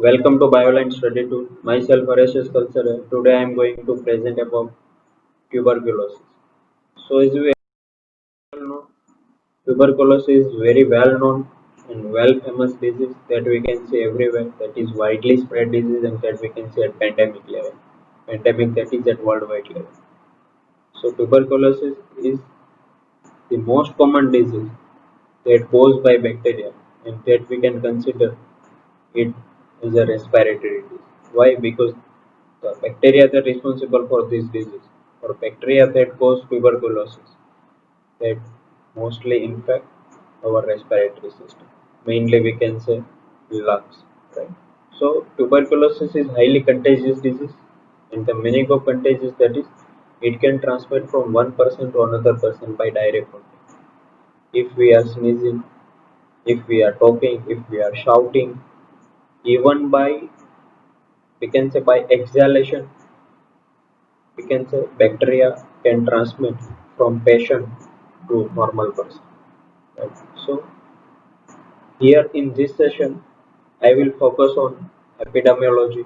Welcome to Bioline Study Tool. Myself Haresh Kalsare. Today I am going to present about tuberculosis. So as we all know, tuberculosis is very well known and well famous disease that we can see everywhere. That is widely spread disease and that we can see at pandemic level. Pandemic that is at worldwide level. So tuberculosis is the most common disease that caused by bacteria and that we can consider it is a respiratory disease. Why? Because the bacteria that are responsible for this disease or bacteria that cause tuberculosis that mostly infect our respiratory system. Mainly we can say lungs, right? So tuberculosis is highly contagious disease and the meaning of contagious that is it can transmit from one person to another person by direct contact. If we are sneezing, if we are talking, if we are shouting, even by we can say by exhalation, we can say bacteria can transmit from patient to normal person. Right? So here in this session, I will focus on epidemiology,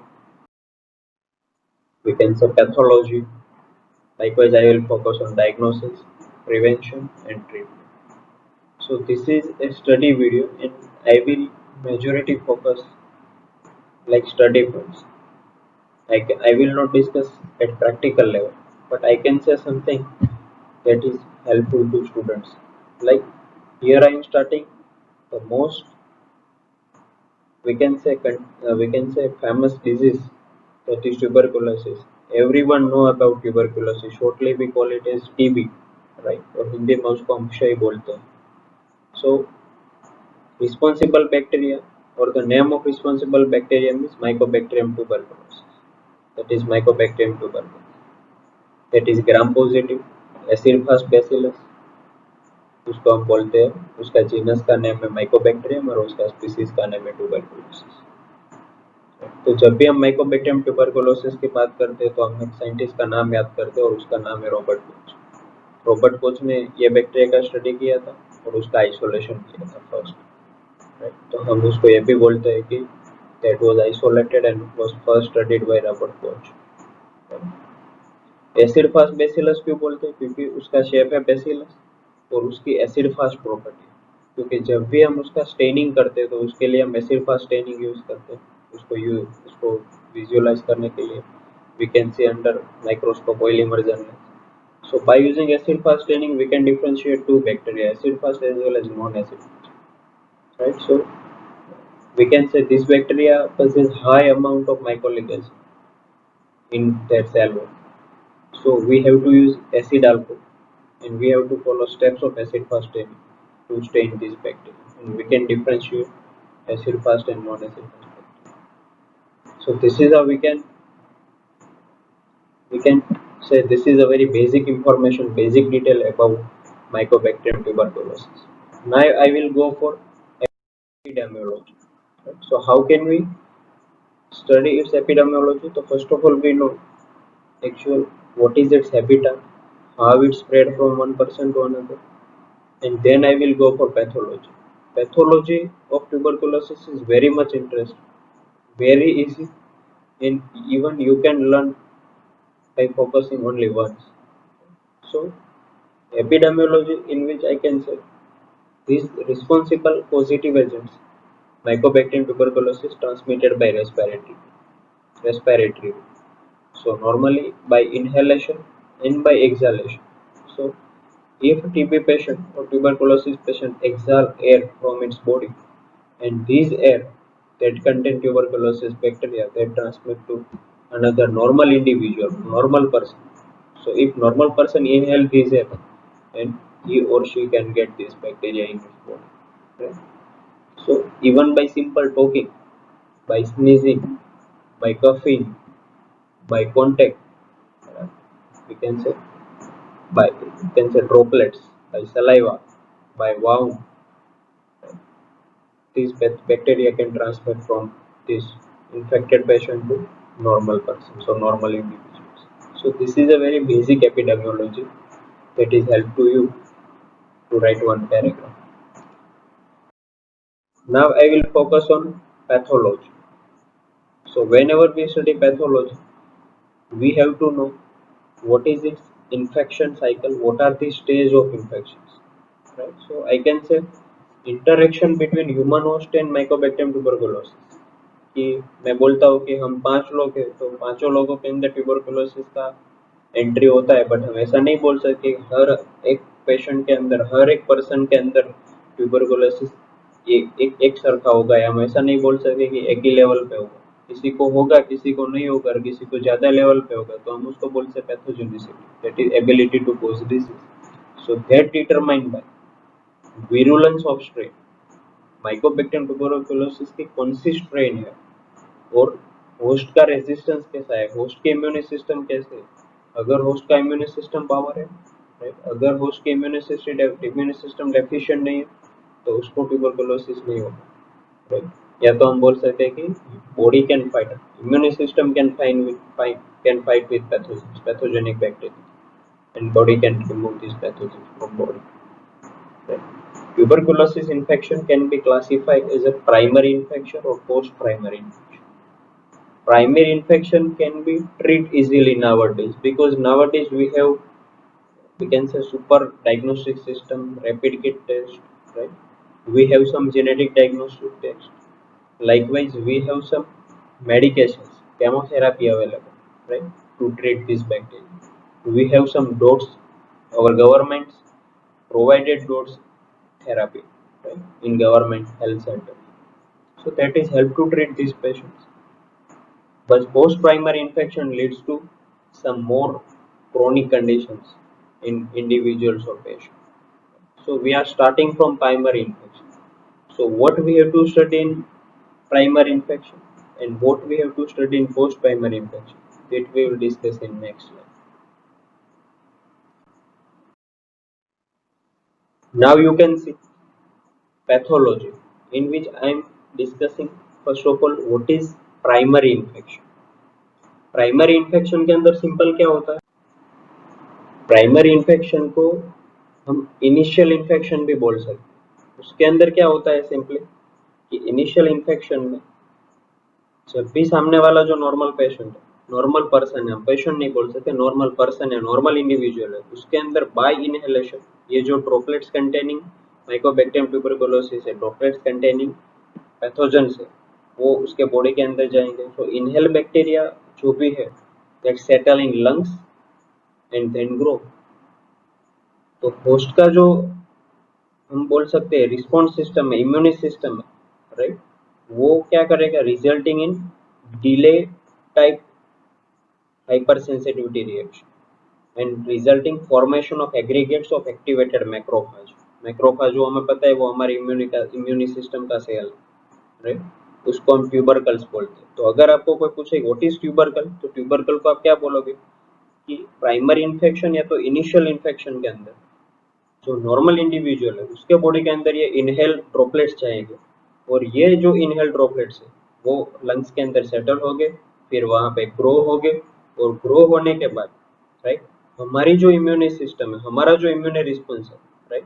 we can say pathology. Likewise, I will focus on diagnosis, prevention, and treatment. So this is a study video, and I will majority focus like study points. I will not discuss at practical level, but I can say something that is helpful to students. Like here I am starting the most we can say famous disease that is tuberculosis. Everyone know about tuberculosis. Shortly we call it as TB, right? और हिंदी में उसको हम क्षय बोलते हैं. So responsible bacteria or the name of responsible bacterium is Mycobacterium tuberculosis. That is Mycobacterium tuberculosis. That is gram positive, acid fast bacillus. उसको हम बोलते हैं उसका जीनस का नेम है माइकोबैक्टीरियम और उसका स्पीसीज का नेम है ट्यूबरकुलोसिस. तो जब भी हम माइकोबैक्टीरियम ट्यूबरकुलोसिस की बात करते हैं तो हम एक साइंटिस्ट का नाम याद करते हैं और उसका नाम है रॉबर्ट कोच. रॉबर्ट कोच ने ये बैक्टीरिया का स्टडी किया था और उसका आइसोलेशन किया था फर्स्ट. राइट, तो हम उसको ये भी बोलते हैं कि that was isolated and was first studied by Robert Koch. Acid fast bacillus क्यों बोलते हैं? क्योंकि उसका शेप है बेसिलस और उसकी एसिड फास्ट प्रॉपर्टी. क्योंकि जब भी हम उसका स्टेनिंग करते हैं तो उसके लिए हम एसिड फास्ट स्टेनिंग यूज करते हैं. उसको विजुअलाइज करने के लिए we can see under microscope oil immersion. So by using acid fast staining we can differentiate two bacteria, acid fast as well as non-acid fast. Right? So we can say this bacteria possess high amount of mycolic acid in their cell wall. So we have to use acid alcohol and we have to follow steps of acid fast staining to stain this bacteria. And we can differentiate acid fast and non-acid fast bacteria. So this is how we can say this is a very basic information, basic detail about Mycobacterium tuberculosis. Now I will go for epidemiology. Right? So how can we study its epidemiology? So first of all we know actual what is its habitat, how it spread from one person to another, and then I will go for pathology. Pathology of tuberculosis is very much interesting, very easy, and even you can learn by focusing only once. So epidemiology in which I can say these responsible positive agents, Mycobacterium tuberculosis transmitted by respiratory. So normally by inhalation and by exhalation. So if TB patient or tuberculosis patient exhale air from its body and these air that contain tuberculosis bacteria that transmit to another normal individual, normal person. So if normal person inhale this air and he or she can get this bacteria in his body. Right? So even by simple talking, by sneezing, by coughing, by contact, uh, we can say droplets, by saliva, by wound, these bacteria can transfer from this infected patient to normal person, so normal individuals. So this is a very basic epidemiology that is help to you to write one paragraph. Now I will focus on pathology. So whenever we study pathology, we have to know what is its infection cycle, what are the stage of infections, right? So I can say interaction between human host and mycobacterium tuberculosis, कि मैं बोलता हूँ कि हम 5 लोग हैं तो पांचों लोगों के अंदर ट्यूबरकुलोसिस का एंट्री होता है, बट हम ऐसा नहीं बोल सकते कि हर एक पेशेंट के अंदर, हर एक पर्सन के अंदर ट्यूबरकुलोसिस ये एक सरखा होगा, या हम ऐसा नहीं बोल सकते कि एक ही लेवल पे होगा, किसी को होगा किसी को नहीं होगा, और किसी को ज्यादा लेवल पे होगा, तो हम उसको बोल सकते pathogenicity, that is ability to cause disease. So that determined by virulence of strain, Mycobacterium tuberculosis की कौन सी स्ट्रेन है, और होस्ट का रेजिस्टेंस कैसा है, होस्ट के इम्यून सिस्टम कैसे है। अगर होस्ट का इम्यून सिस्टम पावर है, राइट, अगर होस्ट के इम्यून सिस्टम डेफिशिएंट नहीं है तो उसको ट्यूबरकुलोसिस नहीं होगा, राइट। या तो हम बोल सकते हैं कि body can fight, immune system can fight with pathogenic bacteria and body can remove this pathogen from body, right? Tuberculosis infection can be classified as a primary infection or post-primary infection. Primary infection can be treated easily nowadays, because nowadays we can say super diagnostic system, rapid kit test, right? We have some genetic diagnostic test. Likewise, we have some medications, chemotherapy available, right, to treat this bacteria. We have some DOTS, our governments provided DOTS therapy, right, in government health center. So that is help to treat these patients. But post-primary infection leads to some more chronic conditions in individuals or patients. So we are starting from primary infection. So what we have to study in primary infection and what we have to study in post-primary infection, that we will discuss in next slide. Now you can see pathology, in which I am discussing first of all what is primary infection. Primary infection के अंदर simple क्या होता है, primary infection को हम initial infection भी बोल सकते हैं। उसके अंदर क्या होता है सिंपली कि इनिशियल इन्फेक्शन में जब भी सामने वाला जो नॉर्मल पेशेंट है, नॉर्मल पर्सन है, हम पेशेंट नहीं बोल सकते, नॉर्मल पर्सन है, नॉर्मल इंडिविजुअल है, उसके अंदर बाय इनहेलेशन ये जो ड्रॉपलेट्स कंटेनिंग माइकोबैक्टीरियम ट्यूबरकुलोसिस है, ड्रॉपलेट्स कंटेनिंग पैथोजन है, वो उसके बॉडी के अंदर जाएंगे। तो इनहेल बैक्टीरिया जो भी है that settle in lungs and then grow. तो होस्ट का जो हम बोल सकते हैं रिस्पॉन्स सिस्टम है, इम्यून सिस्टम है, राइट, वो क्या करेगा, resulting in delay type hypersensitivity reaction and resulting formation of aggregates of activated macrophage. Macrophage जो हमें पता है वो हमारे इम्यून सिस्टम का सेल, राइट, उसको हम ट्यूबरकल्स बोलते हैं। तो अगर आपको कोई पूछे व्हाट इज ट्यूबरकल, तो ट्यूबरकल को आप क्या बोलोगे कि प्राइमरी इन्फेक्शन या तो इनिशियल इन्फेक्शन के अंदर जो नॉर्मल इंडिविजुअल है उसके बॉडी के अंदर ये इनहेल ड्रॉपलेट्स जाएंगे, और ये जो इनहेल ड्रॉपलेट्स है वो लंग्स के अंदर सेटल हो गए, फिर वहां पे ग्रो हो गए, और ग्रो होने के बाद, राइट, हमारी जो इम्यून सिस्टम है, हमारा जो इम्यून रिस्पॉन्स है, राइट,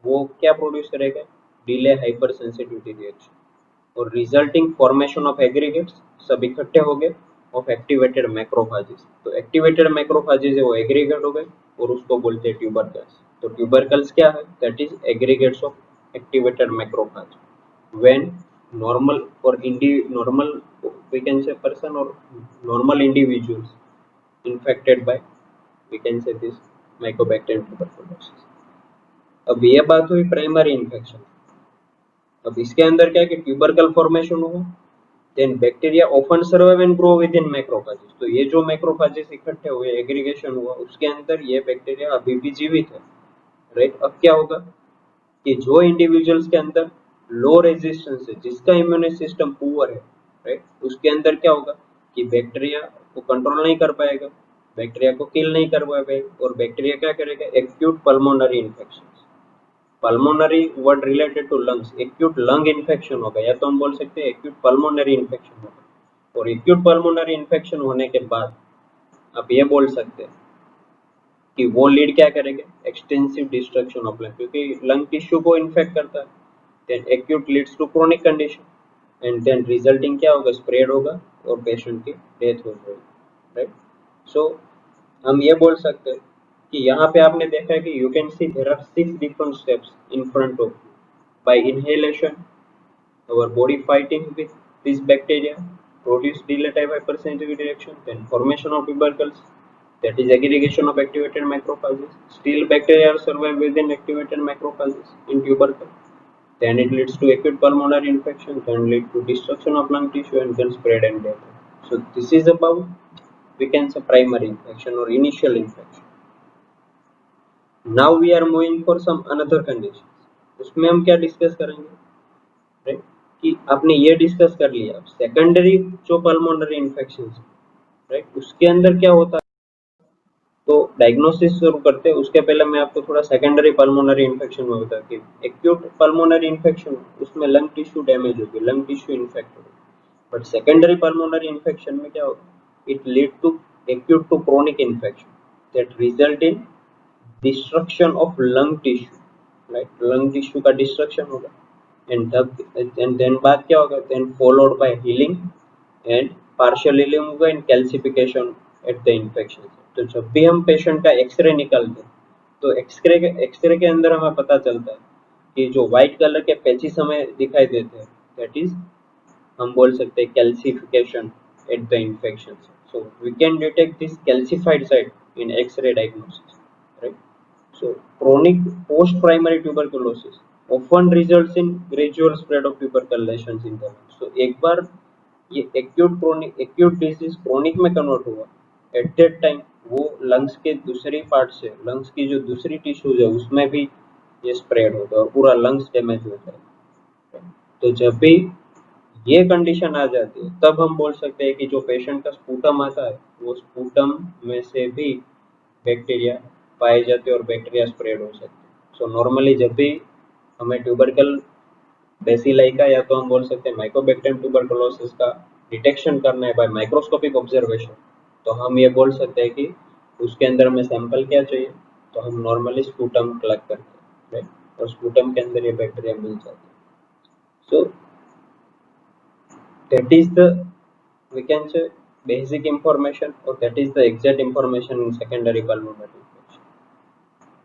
वो क्या प्रोड्यूस करेगा, डिले हाइपर सेंसिटिविटी रिएक्शन और रिजल्टिंग फॉर्मेशन ऑफ एग्रीगेट्स, सब इकट्ठे हो गए, ऑफ एक्टिवेटेड मैक्रोफाजेस। तो एक्टिवेटेड मैक्रोफाजेस है वो एग्रीगेट हो गए और उसको बोलते हैं ट्यूबरकल्स। तो ट्यूबरकल्स क्या है, that is aggregates of activated macrophage when normal or normal, we can say person or normal individuals infected by, we can say this mycobacterium tuberculosis। अब ये बात हुई प्राइमरी इन्फेक्शन। अब इसके अंदर क्या है कि ट्यूबरकल फॉर्मेशन हुआ, then bacteria often survive and grow within macrophages. तो ये जो मैक्रोफाजेस इकट्ठे हुए, एग्रीगेशन हुआ, उसके अंदर ये बैक्टीरिया अभी भी जीवित है, राइट। अब क्या होगा कि जो इंडिविजुअल्स के अंदर लो रेजिस्टेंस है, जिसका इम्यून सिस्टम पुअर है, राइट, उसके अंदर क्या होगा कि बैक्टीरिया को कंट्रोल नहीं कर पाएगा, बैक्टीरिया को किल नहीं कर पाएगा, और बैक्टीरिया क्या करेगा, acute pulmonary infection, pulmonary word related to lungs, acute lung infection होगा, या तो हम बोल सकते हैं एक्यूट पल्मोनरी इन्फेक्शन होगा। और एक्यूट पल्मोनरी इन्फेक्शन होने के बाद आप ये बोल सकते हैं कि वो लीड क्या करेगा, एक्सटेंसिव डिस्ट्रक्शन ऑफ लंग, क्योंकि लंग टिश्यू को इन्फेक्ट करता है, then acute leads to chronic condition and then resulting क्या होगा, स्प्रेड होगा और पेशेंट की डेथ हो जाएगी, राइट। सो हम ये बोल सकते हैं कि यहाँ पे आपने देखा है कि you can see there are 6 different steps in front of you. By inhalation our body fighting with this bacteria produce delay type hypersensitivity reaction, then formation of tubercles, that is aggregation of activated macrophages. Still bacteria survive within activated macrophages in tubercle. Then it leads to acute pulmonary infection, then lead to destruction of lung tissue and then spread and death. So this is about, we can say, primary infection or initial infection. Now we are moving for some another conditions. उसमें हम क्या discuss करेंगे, right, कि आपने ये discuss कर लिया secondary जो पल्मोनरी इन्फेक्शन, राइट, उसके अंदर क्या होता है। तो डायग्नोसिस शुरू करते हैं उसके पहले मैं आपको थोड़ा सेकेंडरी पल्मोनरी इन्फेक्शन में बता कि एक्यूट पल्मोनरी इन्फेक्शन उसमें लंग टिश्यू डैमेज होगी, लंग टिश्यू इन्फेक्ट होगी, बट सेकेंडरी पल्मोनरी इन्फेक्शन में क्या होगा, it lead to acute to chronic infection that result in destruction of lung tissue, right, lung tissue का डिस्ट्रक्शन होगा and then बाद क्या होगा, then followed by healing and partial healing होगा and calcification at the infection. तो जब भी हम पेशेंट का एक्सरे निकालते हैं तो एक्सरे के अंदर हमें पता चलता है कि जो व्हाइट कलर के पैचेस हमें दिखाई देते हैं दैट इज, हम बोल सकते हैं, calcification at the infection. So we can detect this calcified site in x-ray diagnosis, right. So chronic post-primary tuberculosis often results in gradual spread of tubercle lesions in the lungs. So एक बार ये acute disease chronic में convert हुआ, at that time वो lungs के दूसरी part से, lungs की जो दूसरी tissues है उसमें भी ये spread होता है और पूरा lungs damage होता है। तो जब भी ये कंडीशन आ जाती है तब हम बोल सकते हैं कि जो पेशेंट का स्पूटम आता है वो स्पूटम में से भी बैक्टीरिया पाए जाते हैं और बैक्टीरिया स्प्रेड हो सकते हैं। सो नॉर्मली जब भी हमें ट्यूबरकल बेसिलाई का या तो हम बोल सकते हैं माइकोबैक्टीरियम ट्यूबरकुलोसिस का डिटेक्शन करना है बाय माइक्रोस्कोपिक ऑब्जर्वेशन, तो हम ये बोल सकते हैं कि उसके अंदर हमें सैंपल क्या चाहिए, तो हम नॉर्मली स्पूटम कलेक्ट करते हैं, राइट, और स्पूटम के अंदर ये बैक्टीरिया मिल जाते हैं। सो that is the, we can say, basic information or that is the exact information in secondary pulmonary infection,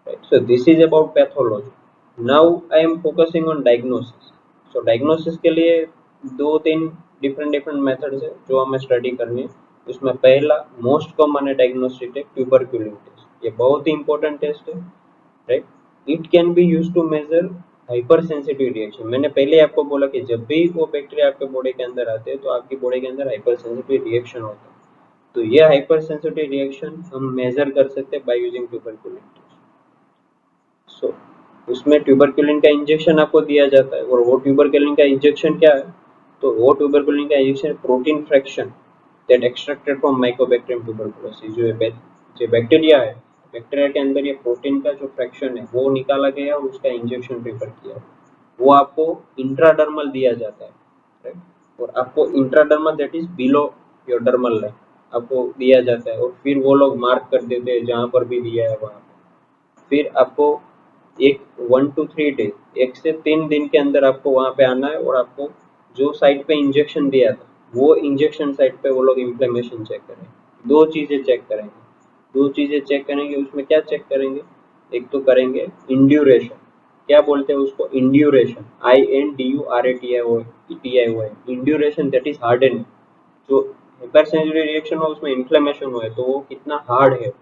right. So this is about pathology. Now I am focusing on diagnosis. So diagnosis के लिए दो तीन different methods है जो हमें study करनी है। उसमें पहला मोस्ट कॉमन है डायग्नोस्टिक टेस्ट, ट्यूबरक्यूलिन टेस्ट। ये बहुत ही इंपॉर्टेंट टेस्ट है, right. It can be used to measure hypersensitive reaction. मैंने पहले आपको बोला कि जब भी वो बैक्टीरिया आपके बॉडी के अंदर आते हैं तो आपकी बॉडी के अंदर हाइपर सेंसिटिव रिएक्शन होता है। तो ये हाइपर सेंसिटिव रिएक्शन हम मेजर कर सकते हैं बाय यूजिंग ट्यूबरक्यूलिन टेस्ट। सो उसमें ट्यूबरक्यूलिन का इंजेक्शन आपको दिया जाता है और वो ट्यूबरक्यूलिन का इंजेक्शन क्या है, तो वो ट्यूबरक्यूलिन का injection protein fraction that extracted from Mycobacterium tuberculosis. जो बैक्टीरिया है, बैक्टीरिया के अंदर ये प्रोटीन का जो फ्रैक्शन है वो निकाला गया और उसका इंजेक्शन प्रिपेयर किया, वो आपको इंट्राडर्मल दिया जाता है, राइट। और आपको intradermal that is below your dermal line आपको दिया जाता है और फिर वो लोग मार्क कर देते हैं जहाँ पर भी दिया है वहाँ पर। फिर आपको एक 1 to 3 डेज, 1 से 3 दिन के अंदर आपको वहाँ पे आना है और आपको जो साइट पे इंजेक्शन दिया था वो इंजेक्शन साइट पे वो लोग इन्फ्लेमेशन चेक करेंगे। दो चीजें चेक करेंगे, उसमें क्या चेक करेंगे, एक तो करेंगे इंड्यूरेशन, क्या बोलते हैं उसको, induration, INDURATION, induration that is hardening. जो हाइपरसेंसिटिव रिएक्शन हो उसमें इन्फ्लेमेशन हुआ है तो वो कितना हार्ड है।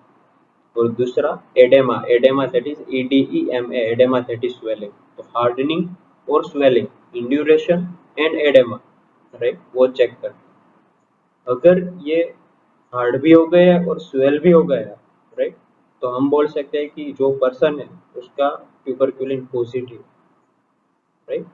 और दूसरा oedema that is EDEMA, oedema that is swelling. तो हार्डनिंग और swelling, induration and oedema, right, वो चेक कर। अगर ये हार्ड भी हो गया और स्वेल भी हो गया, राइट, तो हम बोल सकते हैं कि जो पर्सन है उसका ट्यूबरक्यूलिन पॉजिटिव, राइट।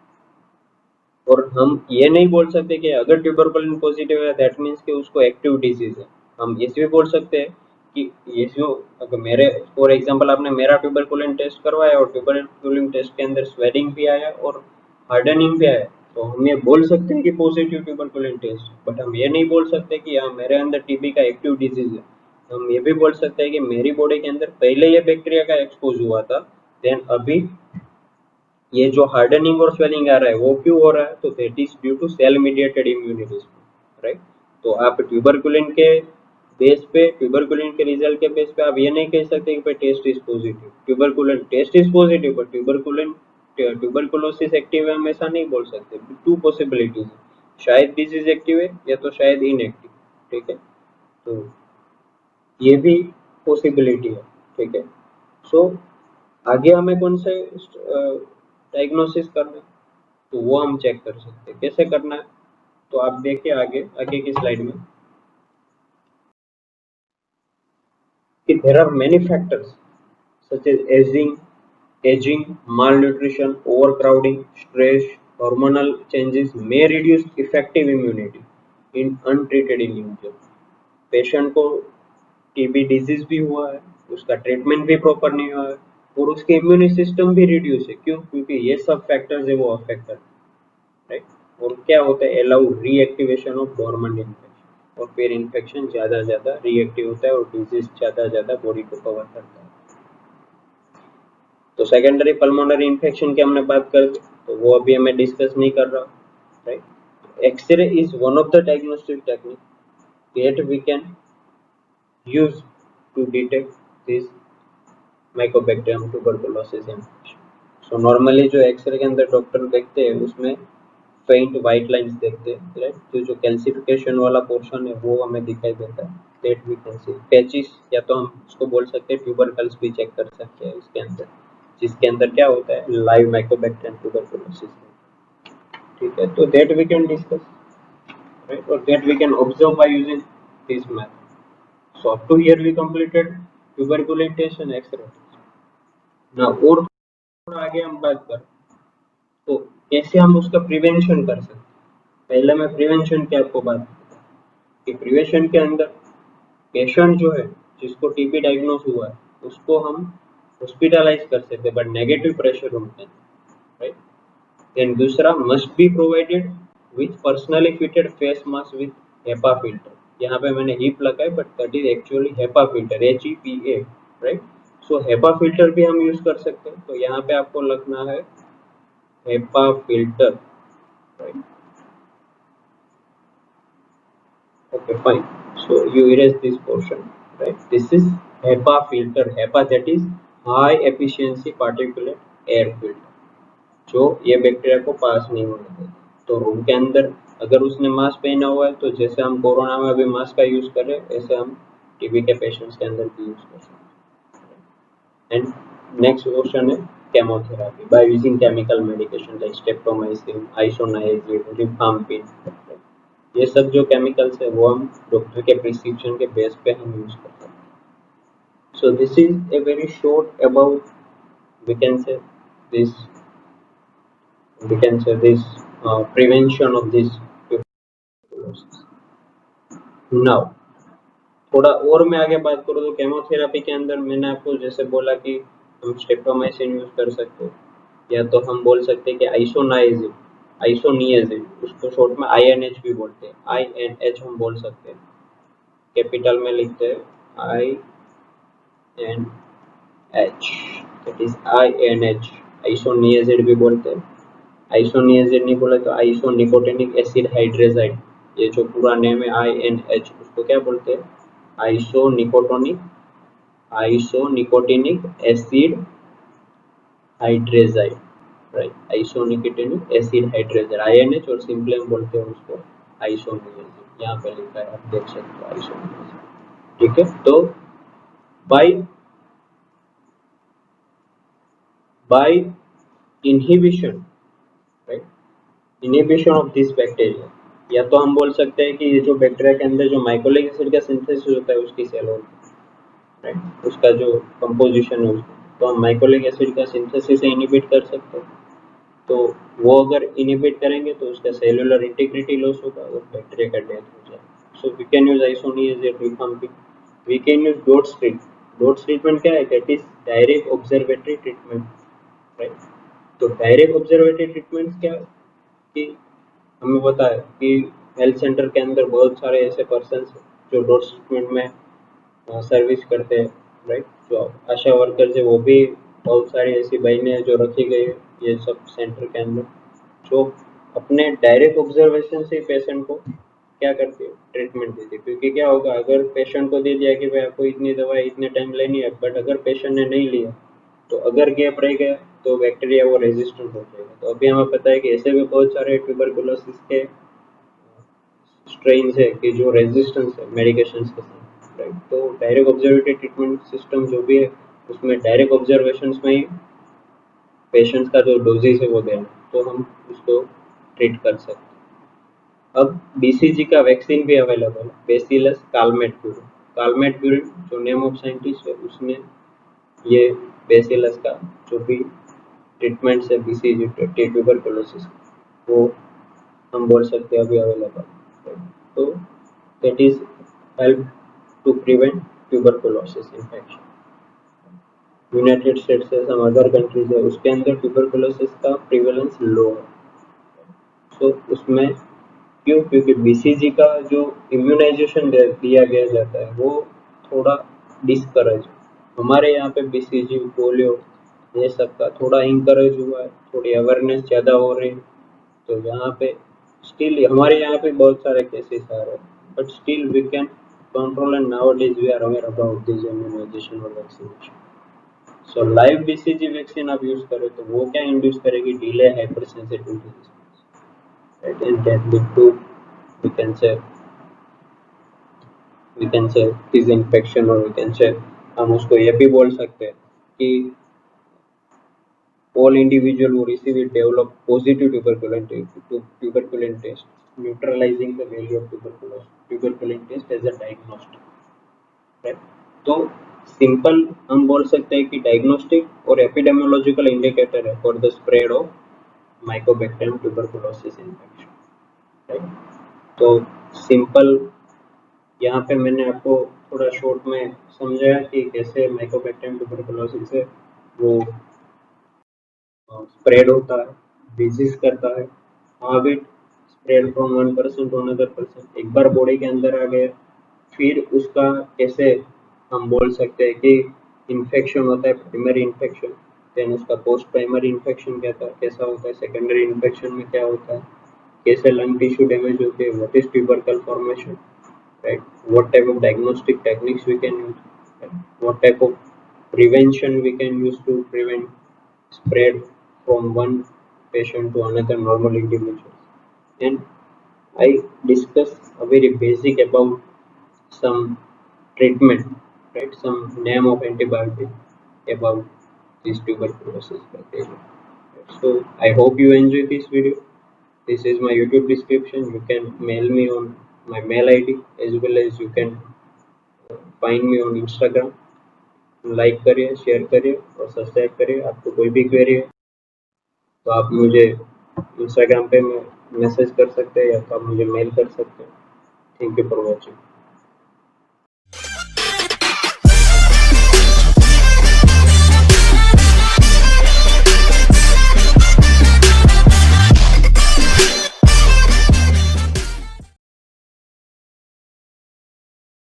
और हम ये नहीं बोल सकते कि अगर ट्यूबरकुलिन पॉजिटिव है दैट मीन्स कि उसको एक्टिव डिजीज है। हम ये भी बोल सकते हैं कि ये जो, अगर मेरे फॉर एग्जांपल आपने मेरा ट्यूबरकुलिन टेस्ट करवाया और ट्यूबरकुलिन टेस्ट के अंदर स्वेलिंग भी आया और हार्डनिंग भी आया, तो हम ये बोल सकते हैं कि पॉजिटिव ट्यूबरकुलिन टेस्ट, बट हम ये नहीं बोल सकते कि हाँ मेरे अंदर टीबी का एक्टिव डिजीज है। हम ये भी बोल सकते हैं कि मेरी बॉडी के अंदर पहले ये बैक्टीरिया का एक्सपोज हुआ था, देन अभी ये जो हार्डनिंग और स्वेलिंग आ रहा है वो क्यों हो रहा है, तो that is due to cell mediated immunity, right. तो आप ट्यूबरकुलिन के बेस पे, ट्यूबरकुलिन के रिजल्ट के बेस पे आप ये नहीं कह सकते कि भाई test is positive, tuberculin test is positive but tuberculin tuberculosis active है हम ऐसा नहीं बोल सकते। टू पॉसिबिलिटीज है, शायद डिजीज एक्टिव है या तो शायद इनएक्टिव, ठीक है। तो ये भी पॉसिबिलिटी है, ठीक है। सो आगे हमें कौन से डायग्नोसिस करना है, तो वो हम चेक कर सकते हैं कैसे करना है। तो आप देखिए आगे आगे की स्लाइड में कि there are many factors such as aging, malnutrition, overcrowding, stress, hormonal changes may reduce effective immunity in untreated individuals. Patient को टीबी डिजीज भी हुआ है, उसका ट्रीटमेंट भी प्रॉपर नहीं हुआ है और उसके इम्यून सिस्टम भी रिड्यूस है। क्यों? क्योंकि ये सब फैक्टर्स है वो अफेक्ट करते हैं, राइट। और क्या होता है, allow reactivation of dormant infection, और फिर इन्फेक्शन ज्यादा रीएक्टिव होता है और डिजीज ज्यादा बॉडी को कवर करता है। तो सेकेंडरी पल्मोनरी इन्फेक्शन की हमने बात कर दी, तो वो अभी हमें डिस्कस नहीं कर रहा, right. X-ray is one of the diagnostic technique that we can use to detect this mycobacterium tuberculosis infection. So normally जो एक्सरे के अंदर डॉक्टर देखते हैं उसमें फेंट व्हाइट लाइंस देखते हैं, राइट। तो जो कैल्सिफिकेशन वाला पोर्शन है वो हमें दिखाई देता है, that we can see patches, या तो हम उसको बोल सकते हैं ट्यूबरकल्स भी चेक कर सकते हैं इसके अंदर, जिसके अंदर क्या होता है लाइव माइकोबैक्टीरियम ट्यूबरकुलोसिस, ठीक है। तो that we can discuss, right, और that we can observe by using this method. So up to here we completed tuberculation x-ray. ना और थोड़ा आगे हम बात करें तो कैसे हम उसका प्रिवेंशन कर सकते हैं। पहले मैं प्रिवेंशन की आपको बात कि प्रिवेंशन के अंदर पेशेंट जो है जिसको टीबी डायग्नोस हुआ है उसको हम हॉस्पिटलाइज कर सकते हैं बट नेगेटिव प्रेशर रूम में, राइट। देन दूसरा must be provided with personally fitted face mask with HEPA filter. यहाँ पे मैंने हिप लगा है but that is actually HEPA filter, HEPA, right. So HEPA filter भी हम यूज कर सकते हैं, तो यहाँ पे आपको लगना है HEPA filter, right. Okay, fine. So you erase this portion, right? This is HEPA filter. HEPA, that is high efficiency particulate air filter, जो ये बैक्टीरिया को पास नहीं होने देता। तो रूम के अंदर अगर उसने मास्क पहना हुआ है तो जैसे हम कोरोना में अभी मास्क का यूज कर रहे हैं ऐसे हम टीबी के पेशेंट्स के अंदर भी यूज कर सकते हैं। एंड नेक्स्ट क्वेश्चन है chemotherapy by using chemical medication like streptomycin, isoniazid, rifampin. ये सब जो केमिकल्स है वो हम डॉक्टर के प्रिस्क्रिप्शन के बेस पे हम यूज करते हैं। So this is a very short about we can say this we can say this prevention of this tuberculosis. Now थोड़ा और मैं आगे बात करूँ तो केमोथेरेपी के अंदर मैंने आपको जैसे बोला कि हम स्ट्रेप्टोमाइसिन यूज कर सकते हैं या तो हम बोल सकते हैं कि आइसोनाइजिन, आइसोनियाजिन, उसको शॉर्ट में INH भी बोलते हैं, INH हम बोल सकते हैं, कैपिटल में लिखते हैं INH, दैट इज INH। आइसोनियाजिन भी बोलते हैं, आइसोनियाजिन नहीं बोले तो आइसोनिकोटिनिक एसिड हाइड्रेजाइड, ये जो पूरा नेम है INH, उसको क्या बोलते हैं आइसोनिकोटोनिक आइसोनिकोटिनिक एसिड हाइड्रेजाइड, राइट। आइसोनिकोटिनिक एसिड हाइड्रेजाइड INH, और सिंपली हम बोलते हैं उसको आइसोनियाजिन, यहाँ पे लिखा है आप देख सकते हो आइसोनियाजिन, ठीक है। तो by by inhibition, right, inhibition of this bacteria, या तो हम बोल सकते हैं कि ये जो बैक्टीरिया के अंदर जो माइकोलिक एसिड का सिंथेसिस होता है उसकी सेल वॉल, राइट, उसका जो कंपोजिशन है उसको, तो हम माइकोलिक एसिड का सिंथेसिस से इनहिबिट कर सकते हैं। तो वो अगर इनहिबिट करेंगे तो उसका सेलुलर इंटीग्रिटी लॉस होगा और बैक्टीरिया का डेथ हो जाएगा। So we can use isoniazid, rifampin, we can use DOTS treatment. DOTS treatment क्या है, that is direct observatory treatment, right. तो डायरेक्ट ऑब्जर्वेटरी ट्रीटमेंट क्या है कि हमें पता है कि हेल्थ सेंटर के अंदर बहुत सारे ऐसे पर्सन जो डॉट्स ट्रीटमेंट में सर्विस करते हैं, राइट। जो आशा वर्कर्स है वो भी बहुत सारी ऐसी बहनें हैं जो रखी गई है ये सब सेंटर के अंदर जो अपने डायरेक्ट ऑब्जर्वेशन से पेशेंट को क्या करती है, ट्रीटमेंट देती है। क्योंकि क्या होगा, अगर पेशेंट को दे दिया कि भाई आपको इतनी दवाई इतने टाइम लेनी है, बट अगर पेशेंट ने नहीं लिया तो अगर गैप रह गया तो बैक्टीरिया वो रेजिस्टेंट हो जाएगा। तो अभी हमें पता है कि ऐसे भी बहुत सारे ट्यूबरकुलोसिस के स्ट्रेन है कि जो रेजिस्टेंस है मेडिकेशंस के साथ, राइट। तो डायरेक्ट ऑब्जर्वेटिव ट्रीटमेंट सिस्टम जो भी है उसमें डायरेक्ट ऑब्जर्वेशंस में ही पेशेंट्स का जो डोजेज है वो देना, तो हम उसको ट्रीट कर सकते हैं। अब बीसीजी का वैक्सीन भी अवेलेबल है, बेसिलस कालमेटक्यूरिन। कालमेटक्यूरिन जो नेम ऑफ साइंटिस्ट है उसने ये बेसिलस का जो भी ट्रीटमेंट है बीसीजी ट्यूबरकुलोसिस वो हम बोल सकते हैं अभी अवेलेबल है। तो that is help to prevent tuberculosis infection. United States है, सम अदर कंट्रीज है, उसके अंदर ट्यूबरकुलोसिस का प्रिवेलेंस लो है। सो उसमें क्यों? क्योंकि बीसीजी का जो इम्यूनाइजेशन दिया गया जाता है वो थोड़ा डिस्करेज। हमारे यहाँ पे बीसीजी पोलियो ये सब का थोड़ा इंकरेज हुआ है, थोड़ी अवेयरनेस ज़्यादा हो रही है। तो यहाँ पे स्टिल हमारे यहाँ पे बहुत सारे केसेस आ रहे हैं, but still we can control and nowadays we are aware about this immunization और vaccination. So live BCG vaccine आप यूज करें तो वो क्या इंड्यूस करेगी, delay hypersensitivity response, right, and can lead to we can say we can say this infection, और we can say हम उसको ये भी बोल सकते हैं कि all individual who receive it develop positive tuberculin test, neutralizing the value of tuberculin test as a diagnostic, right? तो सिंपल हम बोल सकते हैं कि डायग्नोस्टिक और एपिडेमियोलॉजिकल इंडिकेटर है for the spread of Mycobacterium tuberculosis infection, right. तो simple यहाँ पे मैंने आपको थोड़ा शॉर्ट में समझाया कि कैसे माइकोबैक्टीरियम ट्यूबरकुलोसिस है वो स्प्रेड होता है, डिजीज करता है, how it spread from one person to another person. एक बार बॉडी के अंदर आ गया फिर उसका कैसे हम बोल सकते हैं कि इन्फेक्शन होता है, प्राइमरी इन्फेक्शन, देन उसका पोस्ट प्राइमरी इन्फेक्शन कैसा होता है, सेकेंडरी इन्फेक्शन में क्या होता है, कैसे लंग टिश्यू डैमेज होती है, what is tubercle formation, right? What type of diagnostic techniques we can use, right? What type of prevention we can use to prevent spread from one patient to another normal individual. And I discuss a very basic about some treatment, right? Some name of antibiotic about this tuberculosis bacteria. So I hope you enjoy this video. This is my YouTube description. You can mail me on my mail ID, as well as you can find me on Instagram. Like करिए, share करिए और subscribe करिए। आपको कोई भी query है तो आप मुझे इंस्टाग्राम पे मैसेज कर सकते हैं या तो आप मुझे मेल कर सकते हैं। Thank you for watching.